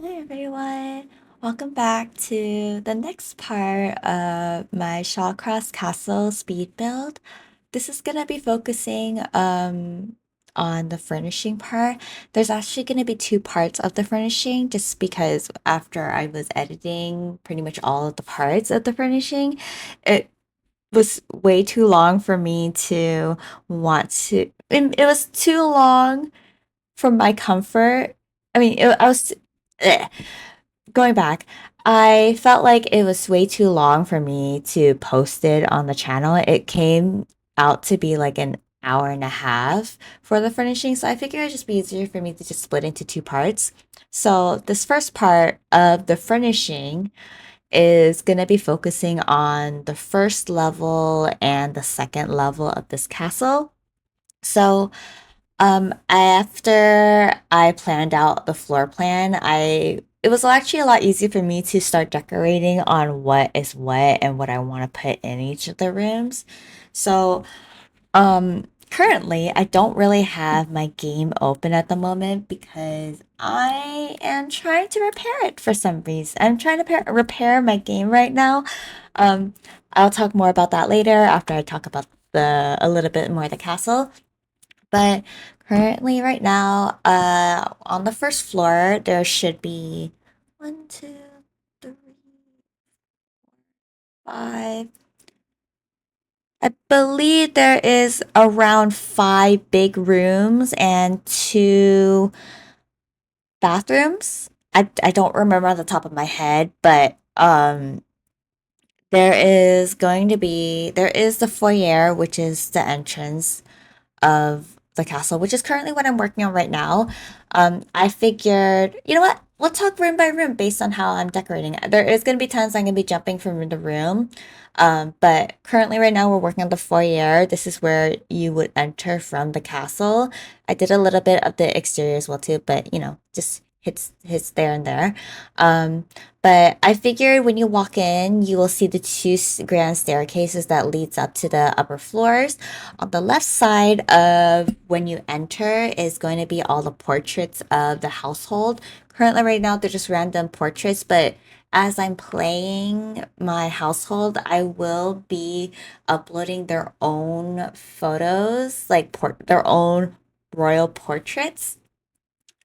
Hi everyone, welcome back to the next part of my Shawcross Castle speed build. This is gonna be focusing on the furnishing part. There's actually gonna be two parts of the furnishing just because after I was editing pretty much all of the parts of the furnishing, it was way too long for me to want to. It was too long for my comfort. I mean, I was. eh, Going back, I felt like it was way too long for me to post it on the channel. It came out to be like an hour and a half for the furnishing, so I figured it'd just be easier for me to just split into two parts. So this first part of the furnishing is gonna be focusing on the first level and the second level of this castle. So after I planned out the floor plan, I it was actually a lot easier for me to start decorating on what is what and what I want to put in each of the rooms. So, currently I don't really have my game open at the moment because I am trying to repair it for some reason. I'm trying to repair my game right now. Um, I'll talk more about that later after I talk about the a little bit more of the castle. But currently, right now, on the first floor, there should be one, two, three, five. I believe there is around five big rooms and two bathrooms. I don't remember on the top of my head, but there is the foyer, which is the entrance of the castle, which is currently what I'm working on right now. I figured, you know what? We'll talk room by room based on how I'm decorating it. There is going to be times I'm going to be jumping from room to room. But currently, right now, we're working on the foyer. This is where you would enter from the castle. I did a little bit of the exterior as well too, but just hits there and there. Um, but I figured when you walk in, you will see the two grand staircases that leads up to the upper floors. On the left side of when you enter is going to be all the portraits of the household. Currently, right now, they're just random portraits, but as I'm playing my household, I will be uploading their own photos, like their own royal portraits.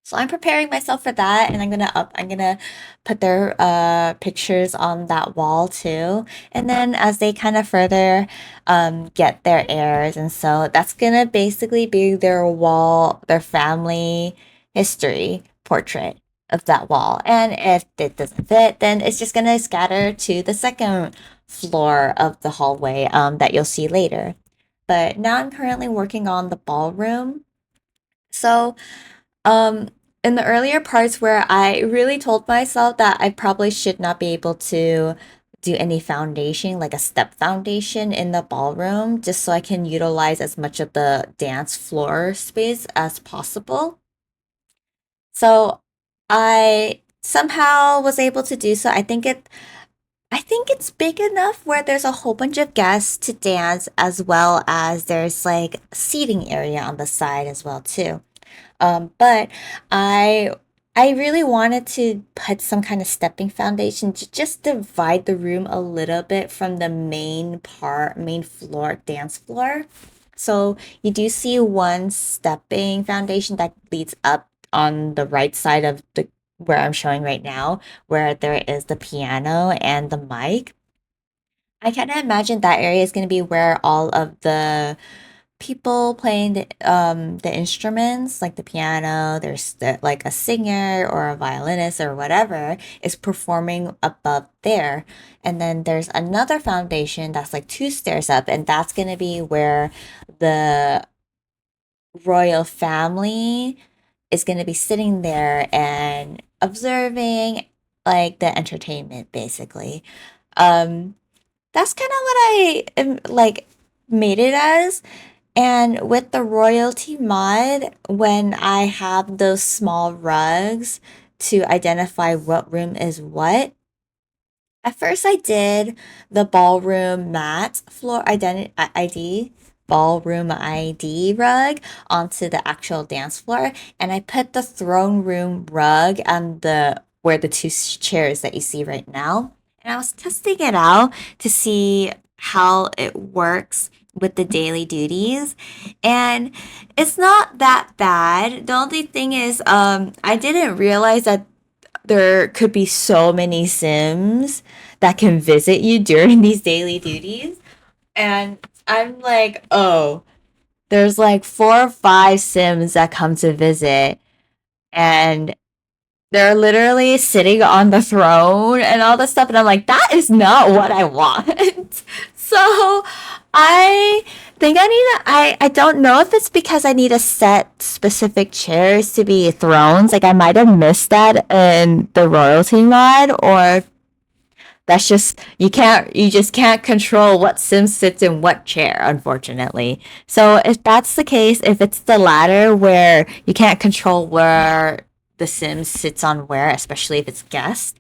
So I'm preparing myself for that, and I'm gonna put their pictures on that wall too. And then as they kind of further get their heirs, and so that's gonna basically be their wall, their family history portrait of that wall. And if it doesn't fit, then it's just gonna scatter to the second floor of the hallway that you'll see later. But now I'm currently working on the ballroom. So um, in the earlier parts where I really told myself that I probably should not be able to do any foundation, like a step foundation in the ballroom, just so I can utilize as much of the dance floor space as possible. So I somehow was able to do so. I think it's big enough where there's a whole bunch of guests to dance as well as there's like seating area on the side as well too. But I I really wanted to put some kind of stepping foundation to just divide the room a little bit from the main floor, dance floor. So you do see one stepping foundation that leads up on the right side of the where I'm showing right now, where there is the piano and the mic. I kind of imagine that area is going to be where all of the people playing the instruments like the piano, like a singer or a violinist or whatever is performing above there. And then there's another foundation that's like two stairs up, and that's going to be where the royal family is going to be sitting there and observing like the entertainment basically. um that's kind of what I am like made it as. And with the royalty mod, when I have those small rugs to identify what room is what, at first I did the ballroom mat floor ID, ballroom ID rug onto the actual dance floor, and I put the throne room rug on the were the two chairs that you see right now. And I was testing it out to see how it works with the daily duties. And it's not that bad. The only thing is, I didn't realize that there could be so many Sims that can visit you during these daily duties. And I'm like, oh, there's like 4 or 5 Sims that come to visit, and they're literally sitting on the throne and all this stuff. And I'm like, that is not what I want. So I think I don't know if it's because I need to set specific chairs to be thrones. Like I might have missed that in the royalty mod, or that's just you just can't control what sim sits in what chair, unfortunately. So if that's the case, if it's the latter where you can't control where the sim sits on where, especially if it's guest,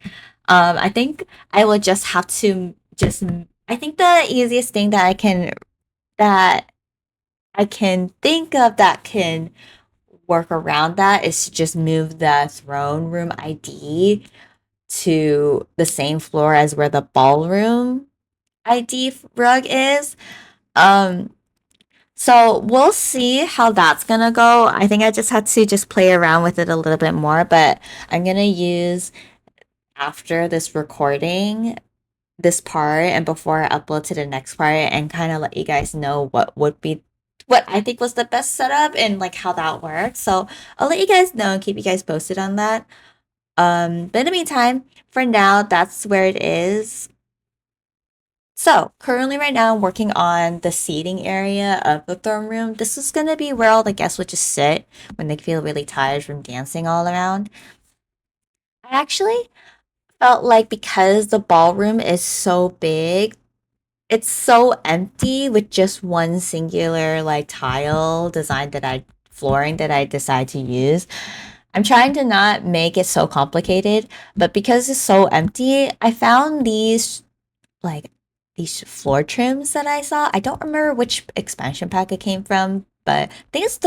I think I will just have to just I think the easiest thing that I can think of that can work around that is to just move the throne room ID to the same floor as where the ballroom ID rug is. Um, so we'll see how that's gonna go. I think I just had to just play around with it a little bit more, but I'm gonna use after this recording this part and before I upload to the next part and kind of let you guys know what would be what I think was the best setup and like how that works. So I'll let you guys know and keep you guys posted on that. But in the meantime, for now, that's where it is. So currently right now I'm working on the seating area of the throne room. This is gonna be where all the guests would just sit when they feel really tired from dancing all around. I actually felt like because the ballroom is so big, it's so empty with just one singular like tile design that I flooring that I decide to use. I'm trying to not make it so complicated, but because it's so empty, I found like these floor trims that I saw. I don't remember which expansion pack it came from, but I think it's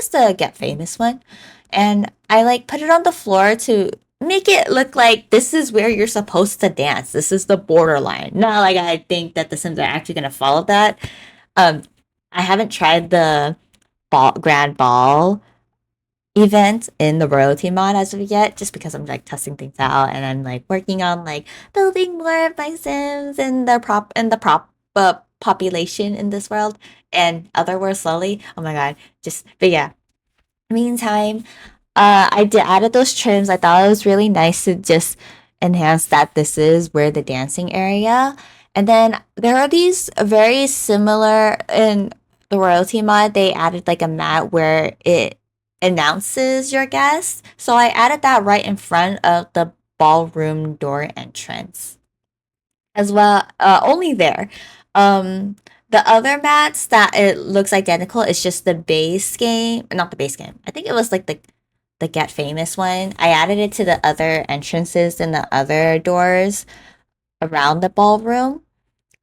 the Get Famous one. And I like put it on the floor to make it look like this is where you're supposed to dance. This is the borderline. Not like I think that the Sims are actually gonna follow that. Um, I haven't tried the grand ball event in the royalty mod as of yet, just because I'm like testing things out and I'm like working on like building more of my Sims and the prop population in this world and other worlds slowly. Oh my god, just but yeah. Meantime, I did added those trims. I thought it was really nice to just enhance that this is where the dancing area. And then there are these very similar in the royalty mod. They added like a mat where it announces your guest. So I added that right in front of the ballroom door entrance as well. Only there. The other mats that it looks identical is just the base game, not the base game. I think it was like the Get Famous one. I added it to the other entrances and the other doors around the ballroom,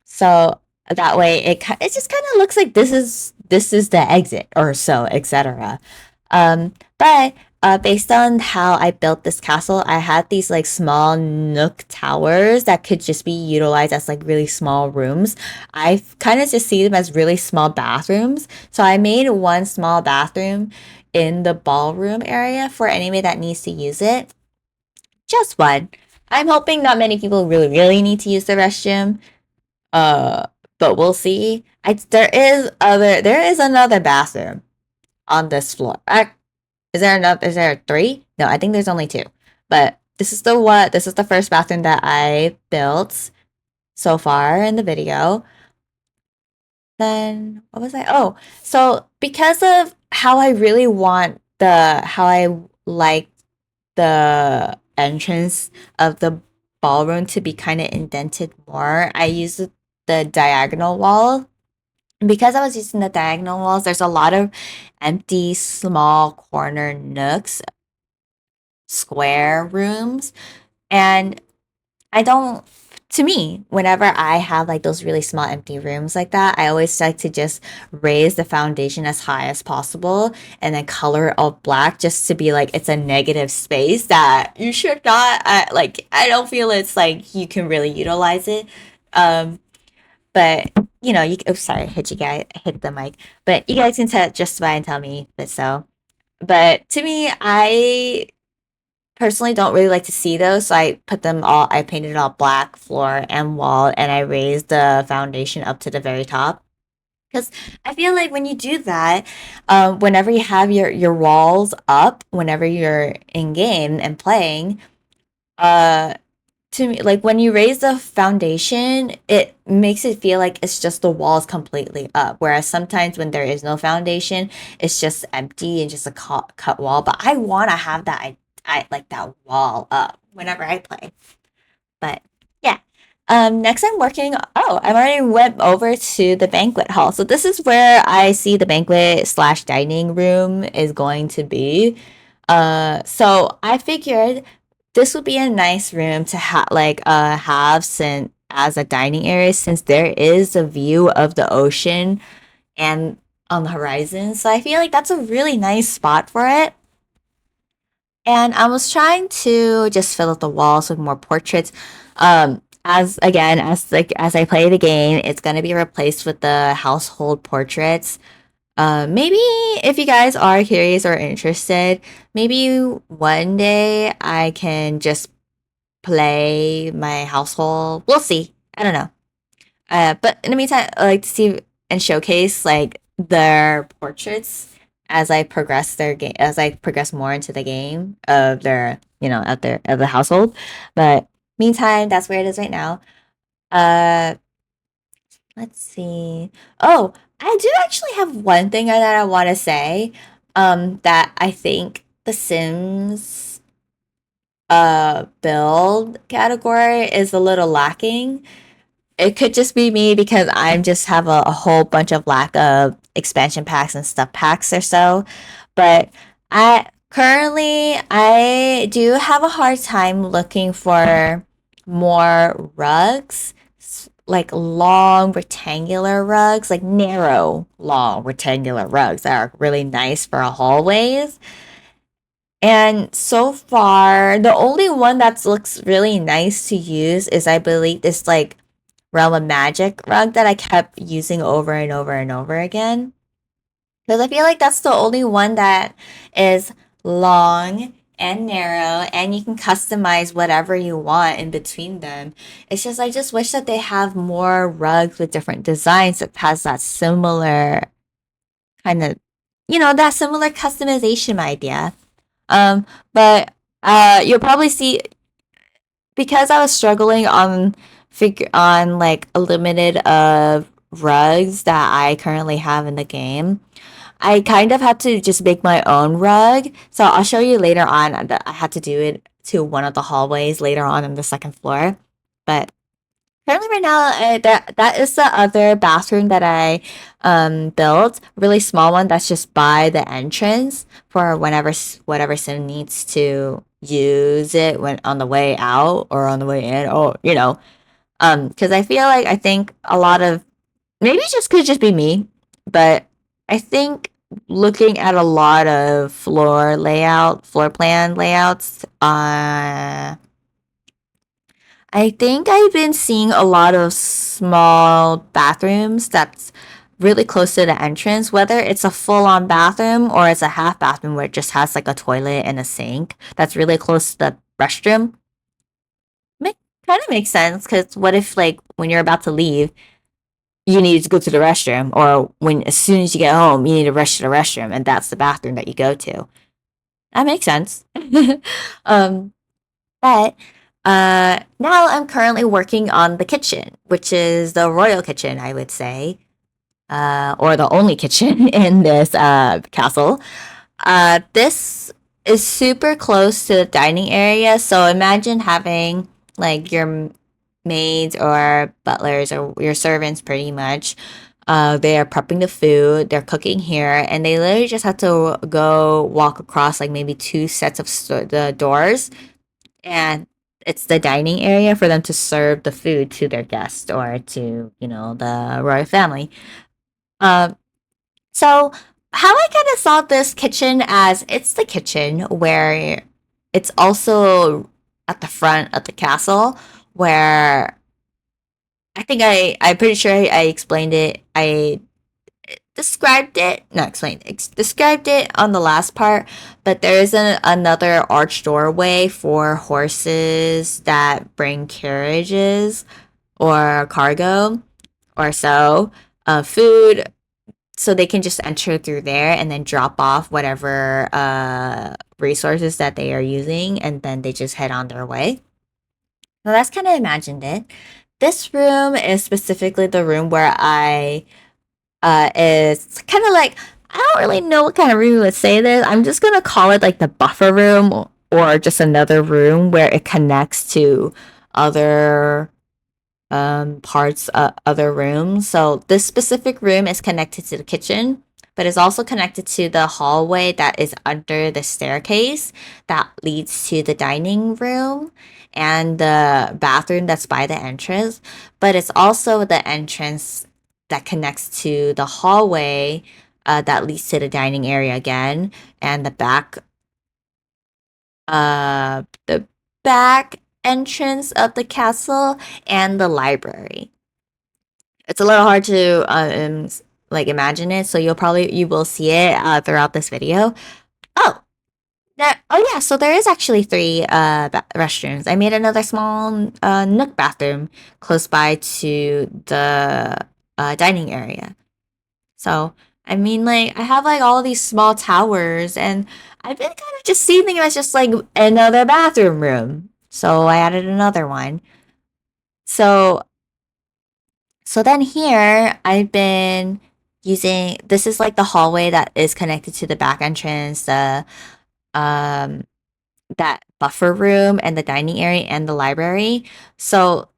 so that way it just kind of looks like this is the exit or so, etc. But based on how I built this castle, I had these like small nook towers that could just be utilized as like really small rooms. I kind of just see them as really small bathrooms. So I made one small bathroom in the ballroom area for anybody that needs to use it. Just one. I'm hoping not many people really need to use the restroom. Uh, but we'll see. There is another bathroom on this floor. Is there three? No, I think there's only two. But this is the first bathroom that I built so far in the video. Then what was I? Oh, so because of how I really want how I like the entrance of the ballroom to be kind of indented more, I used the diagonal wall. And because I was using the diagonal walls, there's a lot of empty small corner nooks, square rooms, and I don't to me, whenever I have like those really small empty rooms like that, I always like to just raise the foundation as high as possible and then color it all black just to be like it's a negative space that you should not like. I don't feel it's like you can really utilize it. Um, but you know, oops, sorry, hit you guys, hit the mic. But you guys can justify and tell me that so. But to me, I personally don't really like to see those, so I put them all. I painted all black floor and wall, and I raised the foundation up to the very top. Because I feel like when you do that, whenever you have your walls up, whenever you're in game and playing, uh, to me, like when you raise the foundation, it makes it feel like it's just the walls completely up. Whereas sometimes when there is no foundation, it's just empty and just a cut wall. But I want to have that, I like that wall up whenever I play. But yeah. Next I'm working. Oh, I'm already went over to the banquet hall. So this is where I see the banquet slash dining room is going to be. So I figured this would be a nice room to have since as a dining area since there is a view of the ocean and on the horizon. So I feel like that's a really nice spot for it. And I was trying to just fill up the walls with more portraits. As again, as I play the game, it's gonna be replaced with the household portraits. Maybe if you guys are curious or interested, maybe one day I can just play my household. We'll see. I don't know. But in the meantime, I like to see and showcase like their portraits as I progress more into the game of their, out there of the household. But meantime, that's where it is right now. Uh, let's see. Oh, I do actually have one thing that I want to say. That I think The Sims build category is a little lacking. It could just be me because I just have a whole bunch of lack of expansion packs and stuff packs or so. But I do have a hard time looking for more rugs, like long rectangular rugs, like narrow, long rectangular rugs that are really nice for hallways. And so far, the only one that looks really nice to use is, I believe, this like Realm of Magic rug that I kept using over and over and over again. Because I feel like that's the only one that is long and narrow, and you can customize whatever you want in between them. It's just, I just wish that they have more rugs with different designs that has that similar kind of, that similar customization idea. Um, but you'll probably see because I was struggling on figure on like a limited of rugs that I currently have in the game. I kind of had to just make my own rug. So I'll show you later on that I had to do it to one of the hallways later on the second floor. But currently right now, that is the other bathroom that I built. Really small one that's just by the entrance for whatever sim needs to use it when on the way out or on the way in, or because I feel like I think a lot of maybe it just could just be me, but I think looking at a lot of floor plan layouts, I think I've been seeing a lot of small bathrooms that's really close to the entrance, whether it's a full-on bathroom or it's a half bathroom where it just has like a toilet and a sink that's really close to the restroom. Make Kind of makes sense because what if like when you're about to leave, you need to go to the restroom, or when as soon as you get home, you need to rush to the restroom, and that's the bathroom that you go to. That makes sense. um, but now I'm currently working on the kitchen, which is the royal kitchen, I would say, or the only kitchen in this castle. This is super close to the dining area, so imagine having like your maids or butlers or your servants pretty much. They are prepping the food, they're cooking here, and they literally just have to go walk across like maybe two sets of the doors, and it's the dining area for them to serve the food to their guests or to, the royal family. Um, so how I kind of saw this kitchen as it's the kitchen where it's also at the front of the castle where I'm pretty sure I explained it. I described it, not explained, described it on the last part, but there is another arched doorway for horses that bring carriages or cargo or so, food, so they can just enter through there and then drop off whatever resources that they are using, and then they just head on their way. So that's kind of imagined it. This room is specifically the room where I is kind of like, I don't really know what kind of room would say this. I'm just gonna call it like the buffer room or just another room where it connects to other parts, other rooms. So this specific room is connected to the kitchen, but is also connected to the hallway that is under the staircase that leads to the dining room and the bathroom that's by the entrance. But it's also the entrance that connects to the hallway that leads to the dining area again, and the back entrance of the castle and the library. It's a little hard to like imagine it, so you will see it throughout this video. Oh, oh yeah, so there is actually three restrooms. I made another small nook bathroom close by to the dining area. So, I mean, like, I have like all these small towers, and I've been kind of just seeing them as just like another bathroom room. So I added another one. So, so then here I've been using, this is like the hallway that is connected to the back entrance, the um that buffer room and the dining area and the library. So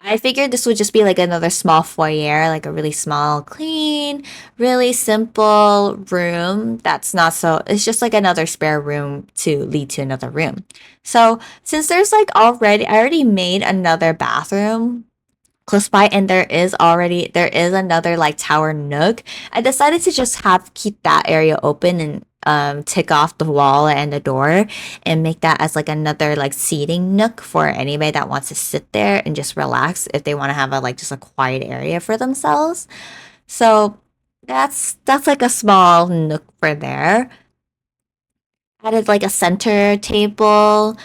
I figured this would just be like another small foyer, like a really small, clean, really simple room that's not so, it's just like another spare room to lead to another room. So since there's like I already made another bathroom close by, and there is another like tower nook. I decided to just have keep that area open and tick off the wall and the door and make that as like another like seating nook for anybody that wants to sit there and just relax if they want to have a like just a quiet area for themselves. So that's like a small nook for there. Added like a center table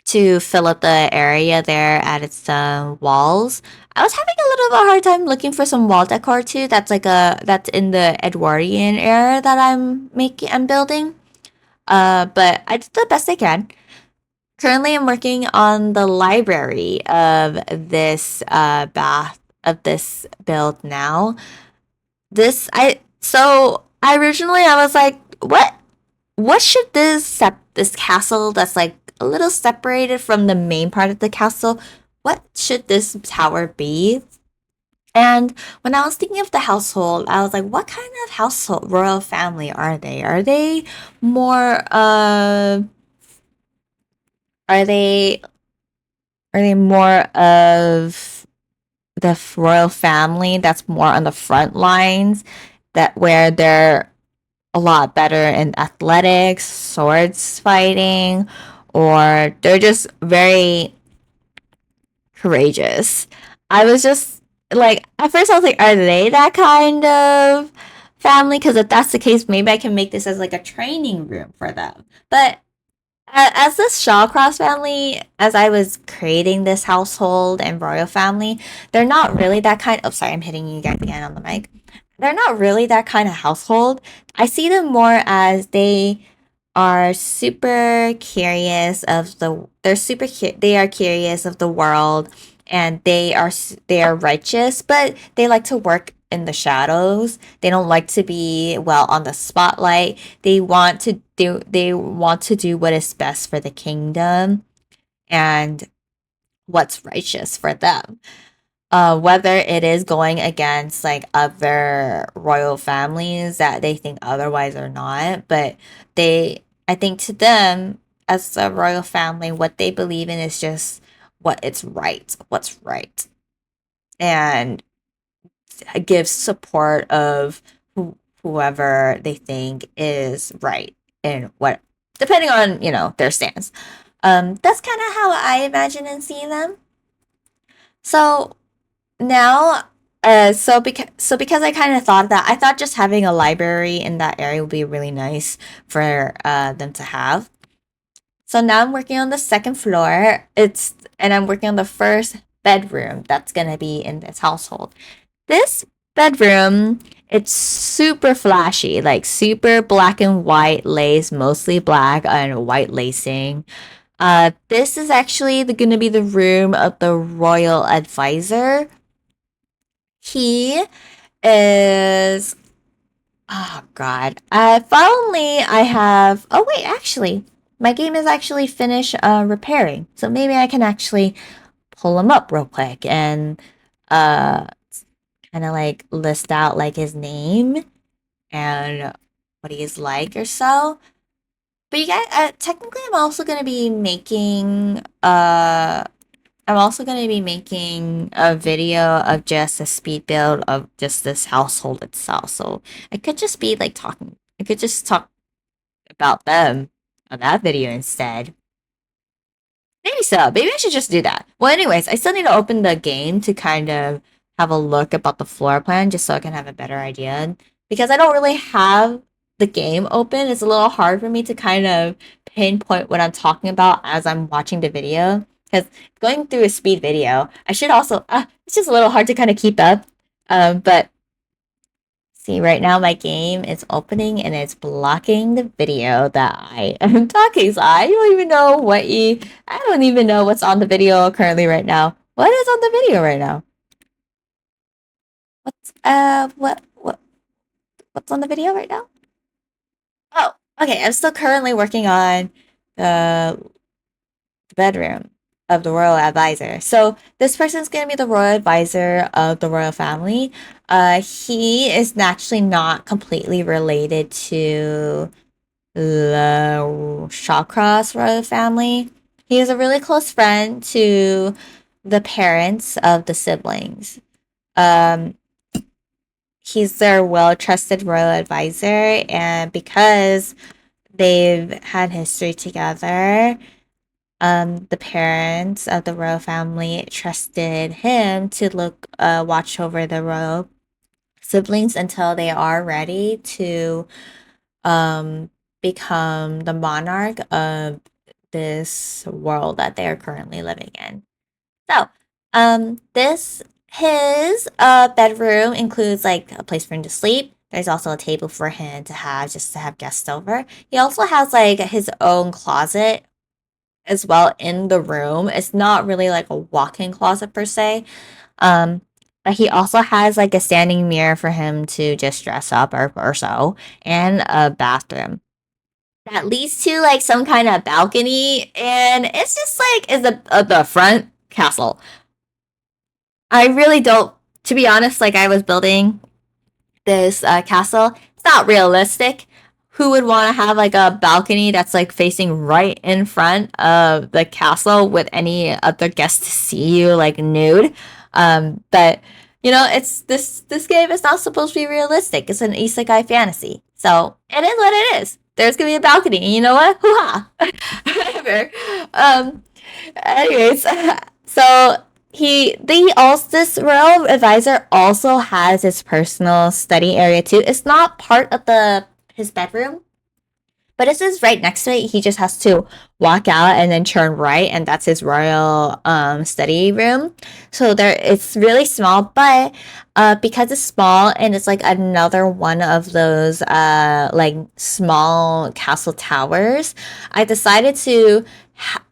to fill up the area there at its walls. I was having a little bit of a hard time looking for some wall decor too. That's in the Edwardian era that I'm building. But I did the best I can. Currently, I'm working on the library of this build now. I originally I was like, what should this castle that's like a little separated from the main part of the castle, what should this tower be? And when I was thinking of the household, I was like, what kind of household royal family are they? More are they are they more of the royal family that's more on the front lines, that where they're a lot better in athletics, swords fighting, or they're just very courageous. I was just like, at first I was like, are they that kind of family? Because if that's the case, maybe I can make this as like a training room for them. But as this Shawcross family, as I was creating this household and royal family, they're not really that kind. Oh, sorry, I'm hitting you guys again on the mic. They're not really that kind of household. I see them more as they are super curious of they are curious of the world, and they are righteous, but they like to work in the shadows. They don't like to be well on the spotlight. They want to do what is best for the kingdom and what's righteous for them, whether it is going against like other royal families that they think otherwise or not. But I think to them, as a royal family, what they believe in is just what's right, and gives support of whoever they think is right and what, depending on their stance. That's kind of how I imagine and see them. So now, because I kind of thought that, I thought just having a library in that area would be really nice for them to have. So now I'm working on the second floor. And I'm working on the first bedroom that's gonna be in this household. This bedroom, it's super flashy, like super black and white lace, mostly black and white lacing. This is actually gonna be the room of the royal advisor. He is, oh god. Finally I have, oh wait, actually, my game is actually finished repairing. So maybe I can actually pull him up real quick and uh kind of like list out like his name and what he's like or so. But you guys, technically, I'm also going to be making a video of just a speed build of just this household itself. So I could just talk about them on that video instead. Maybe so. Maybe I should just do that. Well, anyways, I still need to open the game to kind of have a look about the floor plan just so I can have a better idea. Because I don't really have the game open, it's a little hard for me to kind of pinpoint what I'm talking about as I'm watching the video. Because going through a speed video, I should also, it's just a little hard to kind of keep up. But see, right now my game is opening and it's blocking the video that I am talking. So I don't even know what's on the video currently right now. What is on the video right now? What's what's on the video right now? Oh, okay. I'm still currently working on the bedroom of the royal advisor. So this person's gonna be the royal advisor of the royal family. He is naturally not completely related to the Shawcross royal family. He is a really close friend to the parents of the siblings. Um, he's their well trusted royal advisor, and because they've had history together, the parents of the royal family trusted him to watch over the royal siblings until they are ready to um, become the monarch of this world that they are currently living in. So, this his bedroom includes like a place for him to sleep. There's also a table for him to have guests over. He also has like his own closet as well in the room. It's not really like a walk-in closet per se. Um, but he also has like a standing mirror for him to just dress up or so, and a bathroom that leads to like some kind of balcony, and it's just like is the front castle. I really don't, to be honest. Like I was building this castle. It's not realistic. Who would want to have like a balcony that's like facing right in front of the castle with any other guests to see you like nude? But it's this game is not supposed to be realistic. It's an isekai fantasy, so it is what it is. There's gonna be a balcony, and you know what? Hoo ha! Whatever. Anyways, so this royal advisor also has his personal study area too. It's not part of the his bedroom, but this is right next to it. He just has to walk out and then turn right, and that's his royal study room. So it's really small, but because it's small and it's like another one of those like small castle towers, I decided to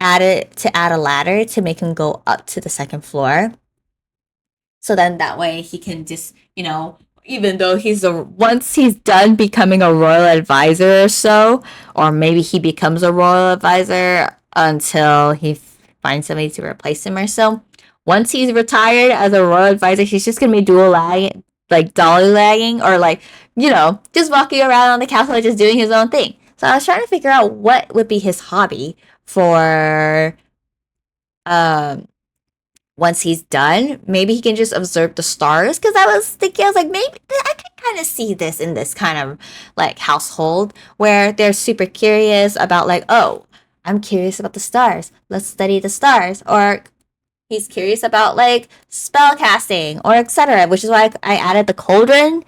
add a ladder to make him go up to the second floor. So then that way he can just, even though once he's done becoming a royal advisor or so, or maybe he becomes a royal advisor until he finds somebody to replace him or so. Once he's retired as a royal advisor, he's just gonna be dual like dolly lagging, or like, just walking around on the castle just doing his own thing. So I was trying to figure out what would be his hobby for um once he's done. Maybe he can just observe the stars. Because I was thinking, I was like, maybe I could kind of see this in this kind of like household where they're super curious about like, oh, I'm curious about the stars. Let's study the stars. Or he's curious about like spell casting or etc. Which is why I added the cauldron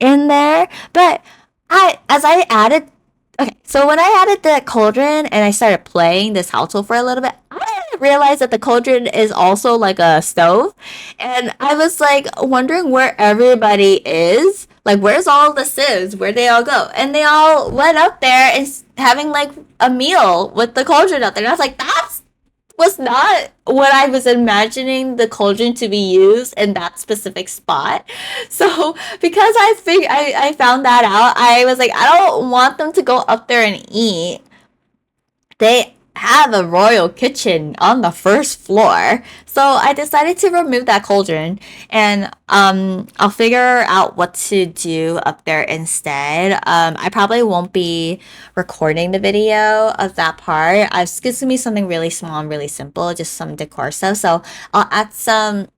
in there. But as I added, okay, so when I added the cauldron and I started playing this household for a little bit, I didn't realize that the cauldron is also like a stove. And I was like wondering where everybody is. Like, where's all the Sims? Where'd they all go? And they all went up there and having like a meal with the cauldron out there. And I was like, that's was not what I was imagining the cauldron to be used in that specific spot. So because I found that out, I was like, I don't want them to go up there and eat. They have a royal kitchen on the first floor. So I decided to remove that cauldron and I'll figure out what to do up there instead. I probably won't be recording the video of that part. It's gonna be something really small and really simple, just some decor stuff. So I'll add some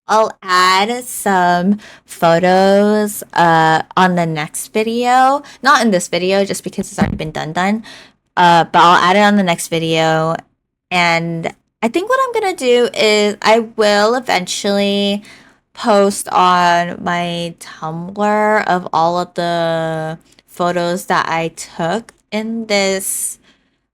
I'll add some photos on the next video. Not in this video, just because it's already been done. But I'll add it on the next video. And I think what I'm gonna do is I will eventually post on my Tumblr of all of the photos that I took in this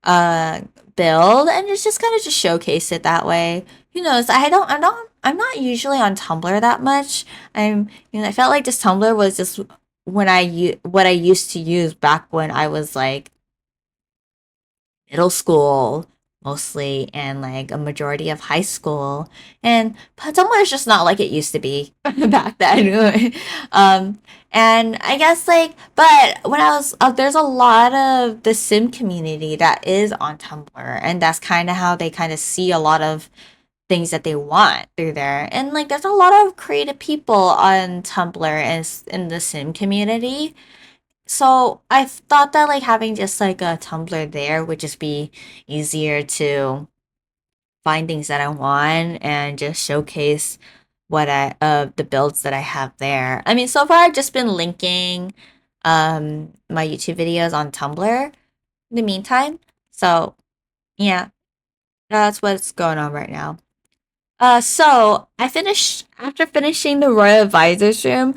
uh build, and it's just kind of just showcase it that way. Who knows? I'm not usually on Tumblr that much. I felt like this Tumblr was just what I used to use back when I was like middle school mostly and like a majority of high school. And but Tumblr is just not like it used to be back then. um and I guess like but when I was there's a lot of the sim community that is on Tumblr, and that's kind of how they kind of see a lot of things that they want through there. And like there's a lot of creative people on Tumblr and in the sim community. So I thought that like having just like a Tumblr there would just be easier to find things that I want and just showcase what I the builds that I have there. I mean, so far I've just been linking my YouTube videos on Tumblr in the meantime. So yeah, that's what's going on right now. So I finished after finishing the Royal Advisor's room.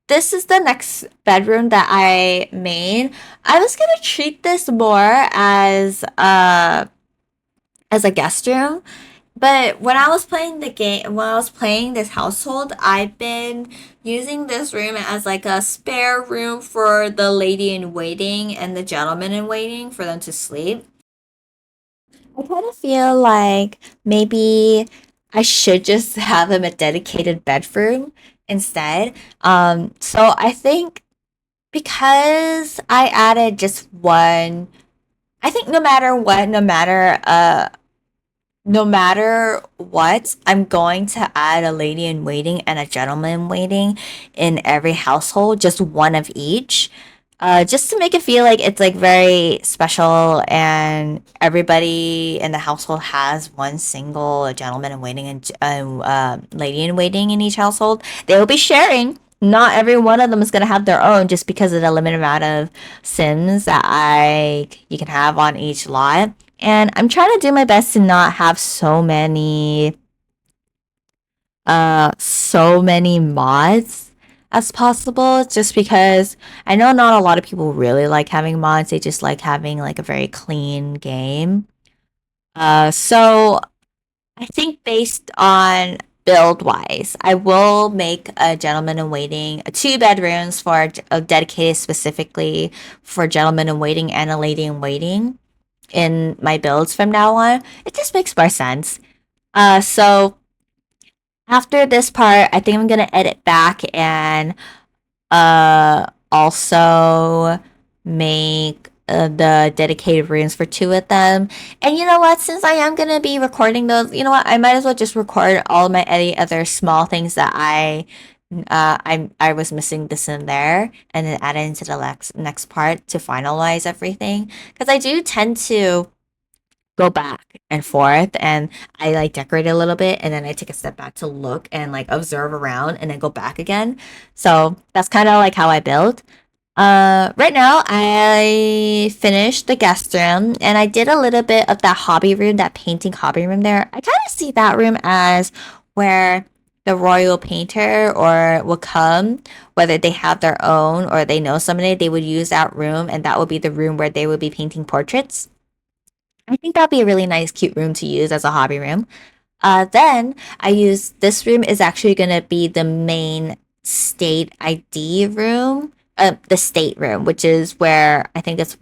This is the next bedroom that I made. I was gonna treat this more as a guest room, but when I was playing the game, when I was playing this household, I've been using this room as like a spare room for the lady in waiting and the gentleman in waiting for them to sleep. I kind of feel like maybe I should just have them a dedicated bedroom instead. So I think because I added just one, I think no matter what, I'm going to add a lady in waiting and a gentleman in waiting in every household, just one of each. Just to make it feel like it's like very special and everybody in the household has one single gentleman in waiting and lady in waiting in each household. They will be sharing. Not every one of them is gonna have their own just because of the limited amount of Sims that I you can have on each lot. And I'm trying to do my best to not have so many mods as possible, just because I know not a lot of people really like having mods. They just like having like a very clean game. So I think based on build wise, I will make a gentleman in waiting, two bedrooms for dedicated specifically for gentlemen in waiting and a lady in waiting in my builds from now on. It just makes more sense. So after this part, I think I'm gonna edit back and also make the dedicated rooms for two of them. And you know what? Since I am gonna be recording those, you know what? I might as well just record all my any other small things that I I was missing this in there, and then add it into the next part to finalize everything. Because I do tend to go back and forth, and I like decorate a little bit, and then I take a step back to look and like observe around, and then go back again. So that's kind of like how I build. Right now I finished the guest room, and I did a little bit of that hobby room, that painting hobby room there. I kind of see that room as where the royal painter or will come, whether they have their own or they know somebody, they would use that room, and that would be the room where they would be painting portraits. I think that'd be a really nice, cute room to use as a hobby room. Then I use this room is actually gonna be the main state ID room, the state room, which is where I think it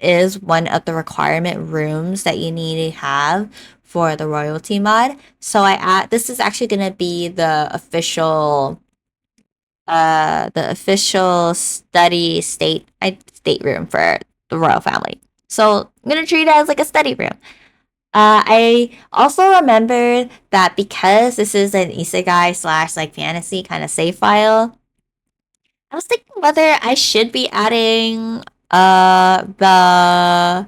is one of the requirement rooms that you need to have for the royalty mod. So I add this is actually gonna be the official study state room for the royal family. So I'm gonna treat it as like a study room. I also remembered that because this is an isekai slash like fantasy kind of save file, I was thinking whether I should be adding the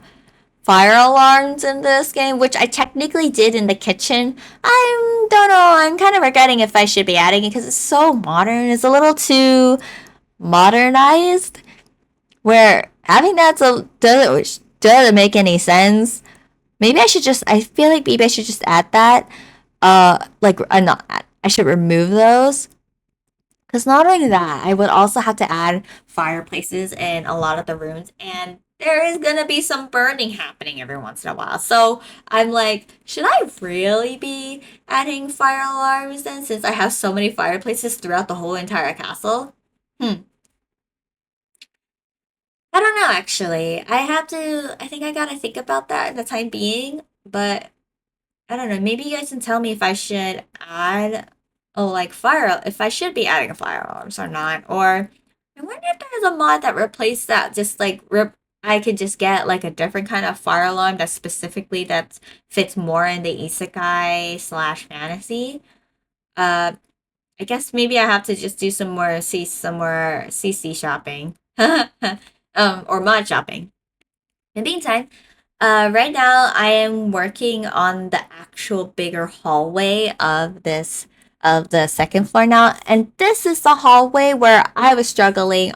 fire alarms in this game, which I technically did in the kitchen. I don't know. I'm kind of regretting if I should be adding it because it's so modern. It's a little too modernized. Where having that so doesn't make any sense. Maybe I should just. I feel like maybe I should just add that. Not add. I should remove those. Because not only that, I would also have to add fireplaces in a lot of the rooms, and there is gonna be some burning happening every once in a while. So I'm like, should I really be adding fire alarms then, since I have so many fireplaces throughout the whole entire castle? Hmm. I don't know actually. I think I gotta think about that in the time being, but I don't know. Maybe you guys can tell me if I should add if I should be adding fire alarms or not. Or I wonder if there's a mod that replaces that. I could just get like a different kind of fire alarm that fits more in the isekai slash fantasy. Uh, I guess maybe I have to just do some more CC shopping, or mod shopping. In the meantime, right now I am working on the actual bigger hallway of the second floor now, and this is the hallway where I was struggling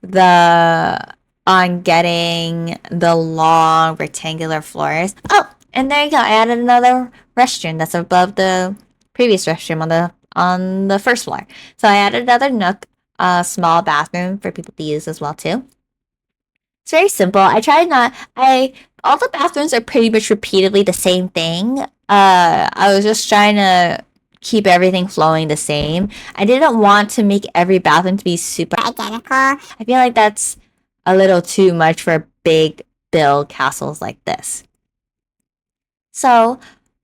the on getting the long rectangular floors. Oh, and there you go. I added another restroom that's above the previous restroom on the first floor. So I added another nook, a small bathroom for people to use as well too. It's very simple. I try not. I All the bathrooms are pretty much repeatedly the same thing. I was just trying to keep everything flowing the same. I didn't want to make every bathroom to be super identical. I feel like that's a little too much for big build castles like this. So,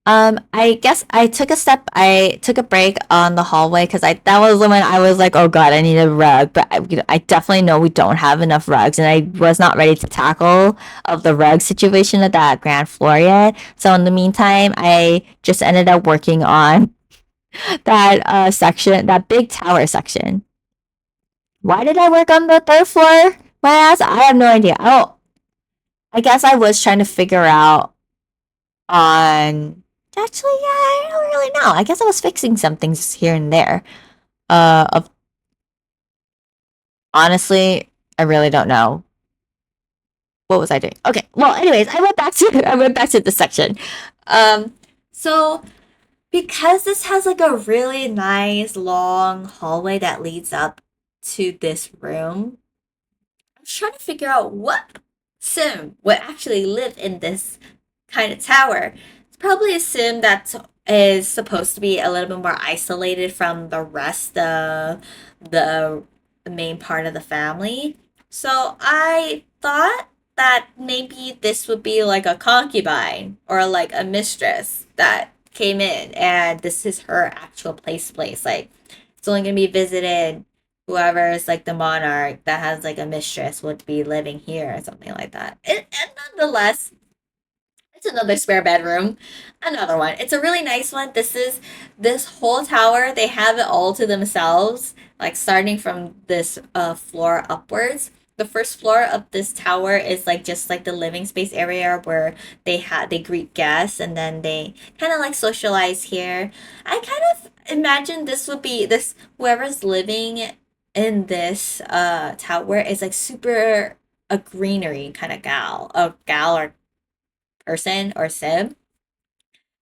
I guess I took a break on the hallway because that was when I was like, oh god, I need a rug. But I definitely know we don't have enough rugs, and I was not ready to tackle of the rug situation at that ground floor yet. So in the meantime, I just ended up working on that section, that big tower section. Why did I work on the third floor? My ass, I have no idea. I guess I was trying to figure out on actually, yeah, I don't really know. I guess I was fixing some things here and there. Of Honestly, I really don't know. What was I doing? Okay. Well, anyways, I went back to the section. Um so because this has like a really nice long hallway that leads up to this room, I was trying to figure out what sim would actually live in this kind of tower. It's probably a sim that is supposed to be a little bit more isolated from the rest of the main part of the family. So I thought that maybe this would be like a concubine or like a mistress that came in, and this is her actual place. Like it's only gonna be visited whoever is like the monarch that has like a mistress would be living here or something like that. And nonetheless, it's another spare bedroom. Another one. It's a really nice one. This whole tower, they have it all to themselves, like starting from this floor upwards. The first floor of this tower is like just like the living space area where they greet guests and then they kind of like socialize here. I kind of imagine this would be this whoever's living in this tower is like super a greenery kind of gal or person or sib.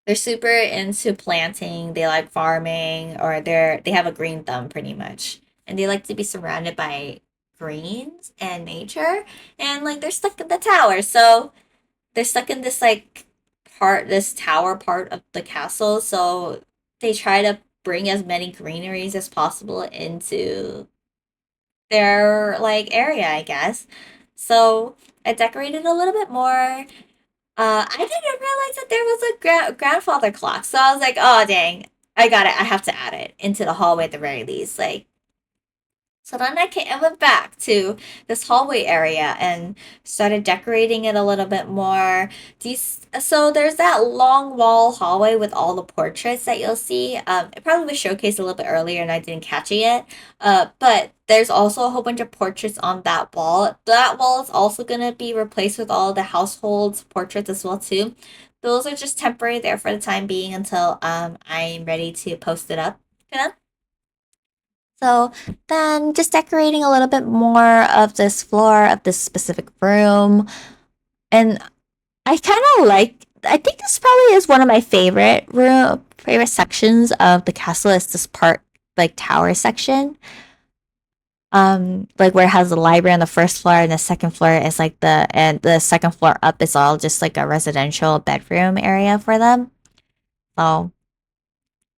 They're super into planting, they like farming, or they have a green thumb pretty much. And they like to be surrounded by greens and nature. And like they're stuck in the tower. So they're stuck in this like this tower part of the castle. So they try to bring as many greeneries as possible into their like area, I guess. So I decorated a little bit more. I didn't realize that there was a grandfather clock, so I was like, "Oh dang, I got it. I have to add it into the hallway at the very least." Like, so then I went back to this hallway area and started decorating it a little bit more. So there's that long wall hallway with all the portraits that you'll see. It probably was showcased a little bit earlier and I didn't catch it yet. But there's also a whole bunch of portraits on that wall. That wall is also gonna be replaced with all the household portraits as well too. Those are just temporary there for the time being until I'm ready to post it up. You know? So then just decorating a little bit more of this floor of this specific room. And I kind of like, I think this probably is one of my favorite sections of the castle is this part, like tower section. Like where it has the library on the first floor and the second floor is like and the second floor up is all just like a residential bedroom area for them. So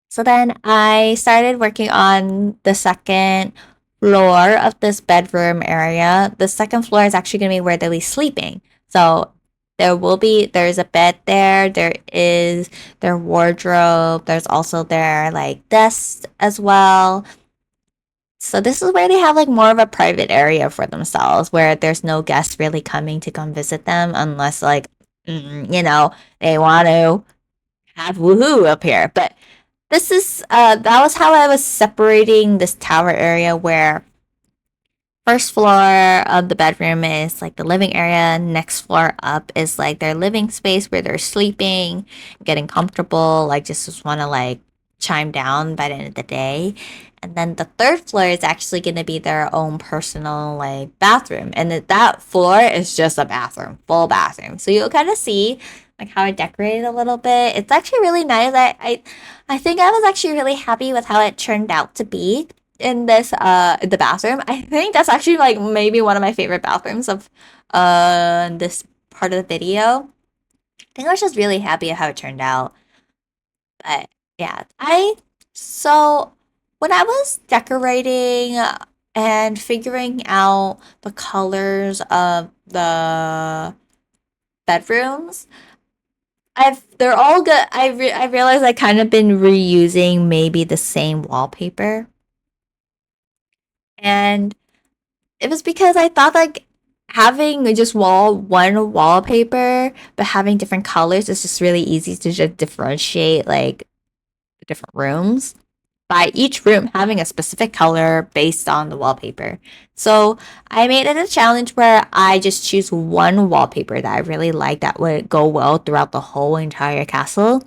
So then I started working on the second floor of this bedroom area. The second floor is actually going to be where they'll be sleeping. So there's a bed there. There is their wardrobe. There's also their like desk as well. So this is where they have like more of a private area for themselves where there's no guests really coming to come visit them unless like, they want to have woohoo up here. But that was how I was separating this tower area where first floor of the bedroom is like the living area, next floor up is like their living space where they're sleeping, getting comfortable, like just want to like chime down by the end of the day. And then the third floor is actually going to be their own personal like bathroom. And that floor is just a bathroom, full bathroom. So you'll kind of see like how I decorated a little bit. It's actually really nice. I think I was actually really happy with how it turned out to be in the bathroom. I think that's actually like maybe one of my favorite bathrooms of this part of the video. I think I was just really happy at how it turned out. But yeah, I so when I was decorating and figuring out the colors of the bedrooms, they're all good. I realized I kind of been reusing maybe the same wallpaper. And it was because I thought like having just one wallpaper but having different colors is just really easy to just differentiate like the different rooms by each room having a specific color based on the wallpaper. So I made it a challenge where I just choose one wallpaper that I really like that would go well throughout the whole entire castle.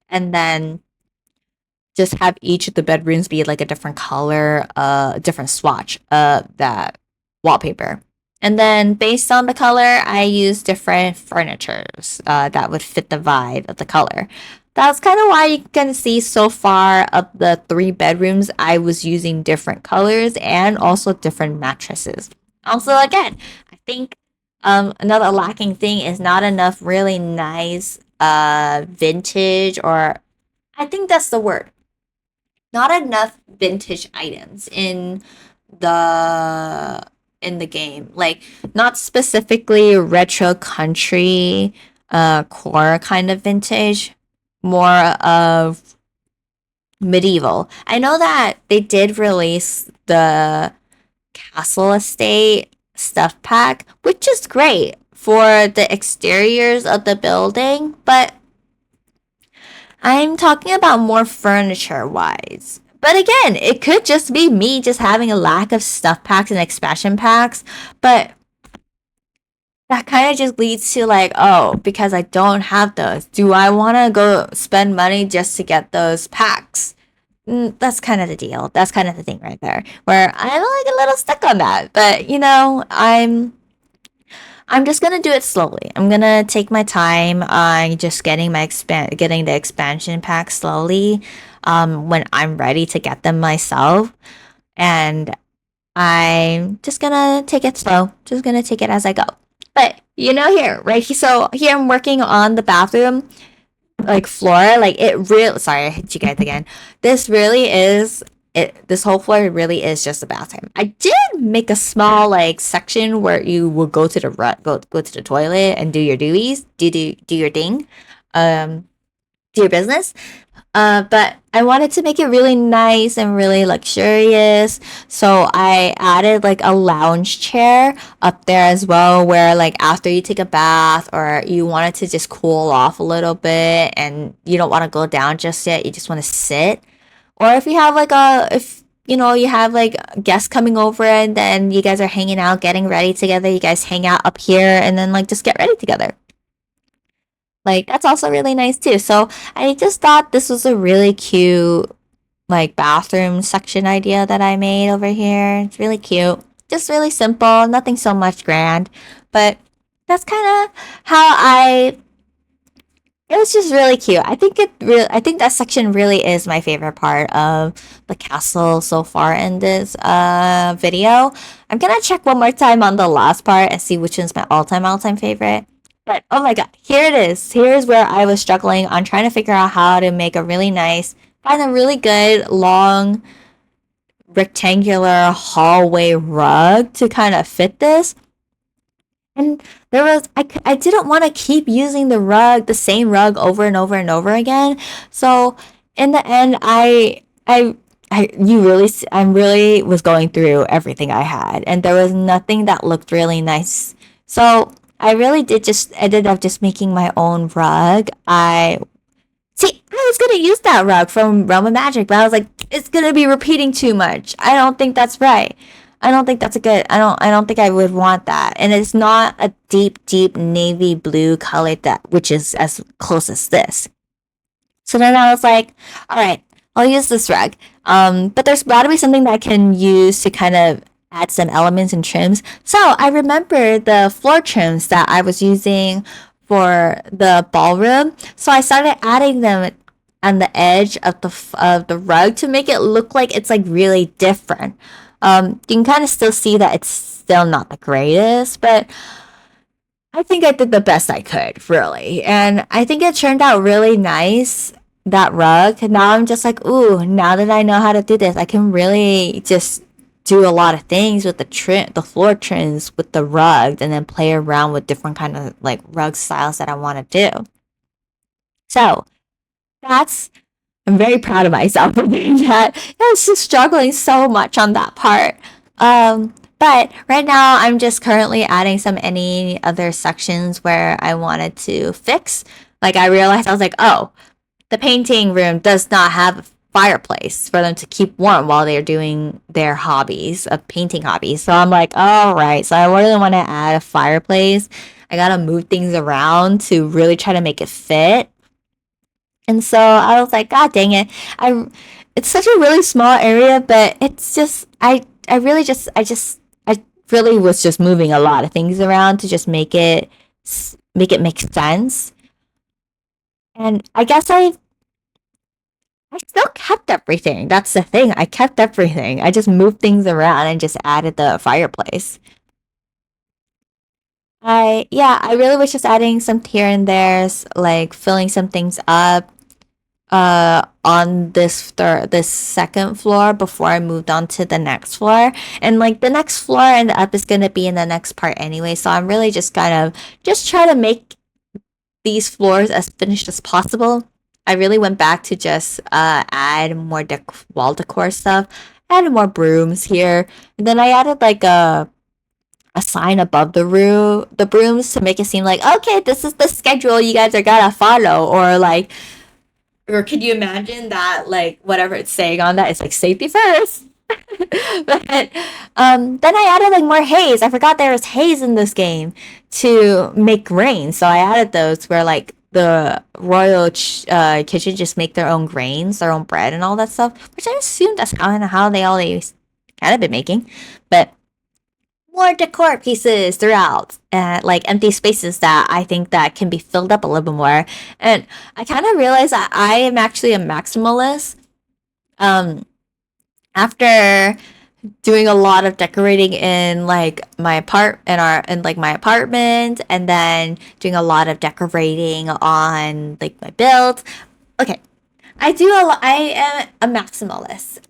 And then just have each of the bedrooms be like a different color, different swatch of that wallpaper. And then based on the color, I use different furnitures that would fit the vibe of the color. That's kind of why you can see so far of the three bedrooms, I was using different colors and also different mattresses. Also, again, I think another lacking thing is not enough really nice vintage or I think that's the word not enough vintage items the in the game. Like not specifically retro country core kind of vintage, more of medieval. I know that they did release the Castle Estate stuff pack, which is great for the exteriors of the building, but I'm talking about more furniture wise. But again, it could just be me just having a lack of stuff packs and expansion packs, but that kind of just leads to like, oh, because I don't have those, do I want to go spend money just to get those packs? That's kind of the deal. That's kind of the thing right there, where I'm like a little stuck on that. But I'm just gonna do it slowly. I'm gonna take my time on just getting the expansion pack slowly, when I'm ready to get them myself, and I'm just gonna take it slow. Just gonna take it as I go. But here, right? So here I'm working on the bathroom, like floor. Like it real. Sorry, I hit you guys again. This really is it. This whole floor really is just a bathroom. I did make a small like section where you will go to the go to the toilet and do your duties, do your thing, um, do your business. But I wanted to make it really nice and really luxurious. So I added like a lounge chair up there as well, where like after you take a bath or you wanted to just cool off a little bit and you don't want to go down just yet, you just want to sit. Or if you have like if you have like guests coming over and then you guys are hanging out, getting ready together, you guys hang out up here and then like just get ready together. Like that's also really nice too. So I just thought this was a really cute like bathroom section idea that I made over here. It's really cute. Just really simple, nothing so much grand. But that's kind of how I it was just really cute. I think that section really is my favorite part of the castle so far in this video. I'm gonna check one more time on the last part and see which one's my all-time favorite. But oh my god, here it is. Here's where I was struggling on trying to figure out how to make a really nice, find a really good long rectangular hallway rug to kind of fit this. And I didn't want to keep using the same rug over and over and over again. So in the end, I really was going through everything I had, and there was nothing that looked really nice. So I really did just ended up just making my own rug. I was gonna use that rug from Realm of Magic, but I was like, it's gonna be repeating too much. I don't think that's right. I don't think that's a good. I don't think I would want that. And it's not a deep navy blue color that which is as close as this. So then I was like, all right, I'll use this rug. But there's got to be something that I can use to kind of add some elements and trims. So I remember the floor trims that I was using for the ballroom. So I started adding them on the edge of the rug to make it look like it's like really different. You can kind of still see that it's still not the greatest, but I think I did the best I could, really. And I think it turned out really nice, that rug. Now I'm just like, ooh, now that I know how to do this, I can really just do a lot of things with the floor trims with the rug, and then play around with different kind of like rug styles that I want to do. So that's I'm very proud of myself for doing that. I was just struggling so much on that part. But right now, I'm just currently adding any other sections where I wanted to fix. Like I realized I was like, oh, the painting room does not have a fireplace for them to keep warm while they're doing their hobbies, of painting hobbies. So I'm like, all right. So I really want to add a fireplace. I gotta move things around to really try to make it fit. And so I was like, God dang it. It's such a really small area, but it's just I really just I really was just moving a lot of things around to just make it make sense. And I guess I still kept everything. That's the thing. I kept everything. I just moved things around and just added the fireplace. I really was just adding some here and there's like filling some things up on this second floor before I moved on to the next floor. And like the next floor and the up is gonna be in the next part anyway. So I'm really just kind of just try to make these floors as finished as possible. I really went back to just add more wall decor stuff. Added more brooms here. And then I added like a a sign above the brooms to make it seem like, okay, this is the schedule you guys are gonna follow, or like, or could you imagine that, like, whatever it's saying on that is like safety first. But then I added like more haze. I forgot there was haze in this game to make grains, so I added those where like the royal kitchen just make their own grains, their own bread, and all that stuff. Which I assume that's kind of how they always kind of been making, but more decor pieces throughout, like empty spaces that I think that can be filled up a little bit more. And I kind of realized that I am actually a maximalist. Um, After doing a lot of decorating in like my apartment, and then doing a lot of decorating on like my build. Okay, I am a maximalist.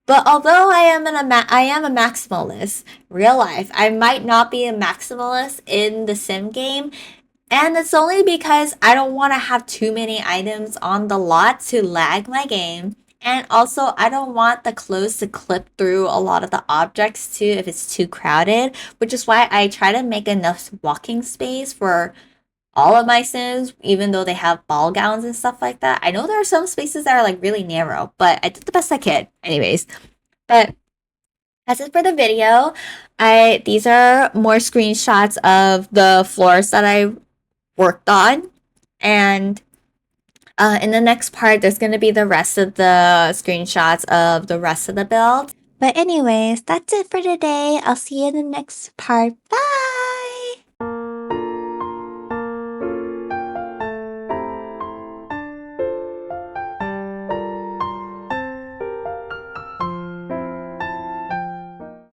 But although I am a maximalist, real life, I might not be a maximalist in the sim game, and it's only because I don't want to have too many items on the lot to lag my game. And also, I don't want the clothes to clip through a lot of the objects too if it's too crowded, which is why I try to make enough walking space for all of my sims, even though they have ball gowns and stuff like that. I know there are some spaces that are like really narrow, but I did the best I could. Anyways, but that's it for the video. I These are more screenshots of the floors that I worked on. And in the next part, there's going to be the rest of the screenshots of the rest of the build. But anyways, that's it for today. I'll see you in the next part. Bye!